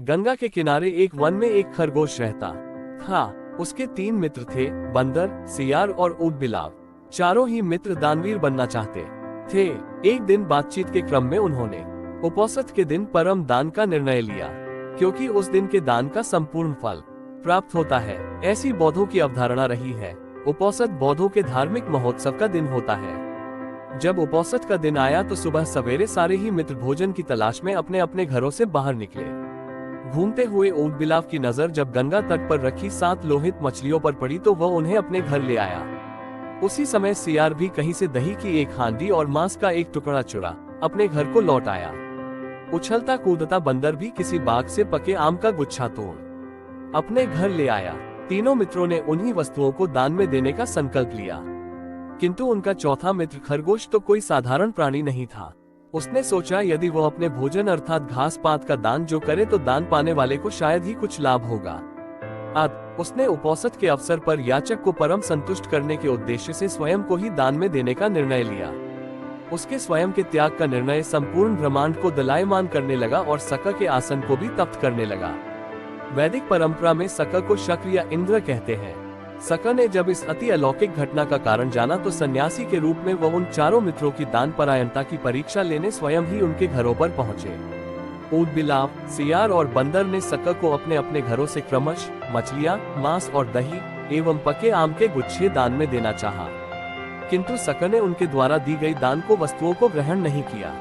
गंगा के किनारे एक वन में एक खरगोश रहता था। उसके 3 मित्र थे, बंदर, सियार और ऊंट बिलाव। चारों ही मित्र दानवीर बनना चाहते थे। एक दिन बातचीत के क्रम में उन्होंने उपोषित के दिन परम दान का निर्णय लिया, क्योंकि उस दिन के दान का संपूर्ण फल प्राप्त होता है। ऐसी बौद्धों की अवधारणा रही है। उपोषित बौद्धों के धार्मिक महोत्सव का दिन होता है। जब उपोषित का दिन आया तो सुबह सवेरे सारे ही मित्र भोजन की तलाश में अपने अपने घरों से बाहर निकले। घूमते हुए ऊंट बिलाव की नजर जब गंगा तट पर रखी 7 लोहित मछलियों पर पड़ी तो वह उन्हें अपने घर ले आया। उसी समय सियार भी कहीं से दही की एक हांडी और मांस का एक टुकड़ा चुरा अपने घर को लौट आया। उछलता कूदता बंदर भी किसी बाग से पके आम का गुच्छा तोड़ अपने घर ले आया। तीनों मित्रों ने उन्हीं वस्तुओं को दान में देने का संकल्प लिया, किंतु उनका चौथा मित्र खरगोश तो कोई साधारण प्राणी नहीं था। उसने सोचा यदि वो अपने भोजन अर्थात घास पात का दान जो करे तो दान पाने वाले को शायद ही कुछ लाभ होगा। उसने उपोषित के अवसर पर याचक को परम संतुष्ट करने के उद्देश्य से स्वयं को ही दान में देने का निर्णय लिया। उसके स्वयं के त्याग का निर्णय संपूर्ण ब्रह्मांड को दलायमान करने लगा और सका के आसन को भी तप्त करने लगा। वैदिक परंपरा में सका को शक्र या इंद्र कहते हैं। सका ने जब इस अति अलौकिक घटना का कारण जाना तो सन्यासी के रूप में वह उन चारों मित्रों की दान परायणता की परीक्षा लेने स्वयं ही उनके घरों पर पहुंचे। ऊंट बिलाव, सियार और बंदर ने सका को अपने अपने घरों से क्रमश मछलियां, मांस और दही एवं पके आम के गुच्छे दान में देना चाहा, किंतु सका ने उनके द्वारा दी गई दान को वस्तुओं को ग्रहण नहीं किया।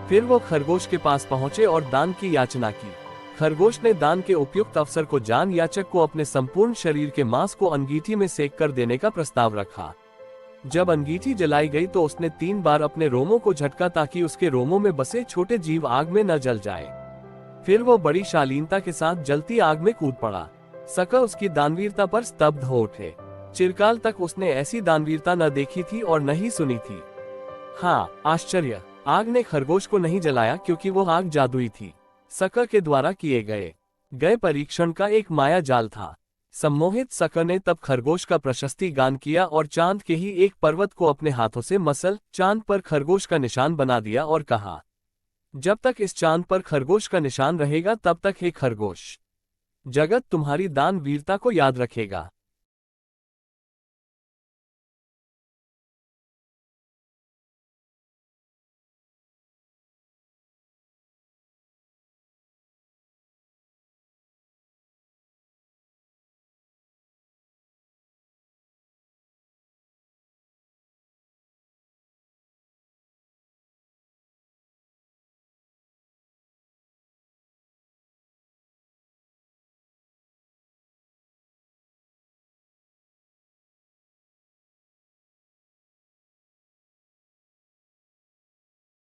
फिर वो खरगोश के पास पहुंचे और दान की याचना की। खरगोश ने दान के उपयुक्त अवसर को जान याचक को अपने संपूर्ण शरीर के मांस को अंगीठी में सेक कर देने का प्रस्ताव रखा। जब अंगीठी जलाई गई तो उसने 3 बार अपने रोमों को झटका ताकि उसके रोमों में बसे छोटे जीव आग में न जल जाए। फिर वो बड़ी शालीनता के साथ जलती आग में कूद पड़ा। सका उसकी दानवीरता पर स्तब्ध हो उठे। चिरकाल तक उसने ऐसी दानवीरता न देखी थी और न ही सुनी थी। हाँ, आश्चर्य! आग ने खरगोश को नहीं जलाया क्योंकि वो आग जादुई थी। सका के द्वारा किए गए परीक्षण का एक माया जाल था। सम्मोहित सका ने तब खरगोश का प्रशस्ति गान किया और चांद के ही एक पर्वत को अपने हाथों से मसल चांद पर खरगोश का निशान बना दिया और कहा, जब तक इस चांद पर खरगोश का निशान रहेगा तब तक हे खरगोश, जगत तुम्हारी दान वीरता को याद रखेगा।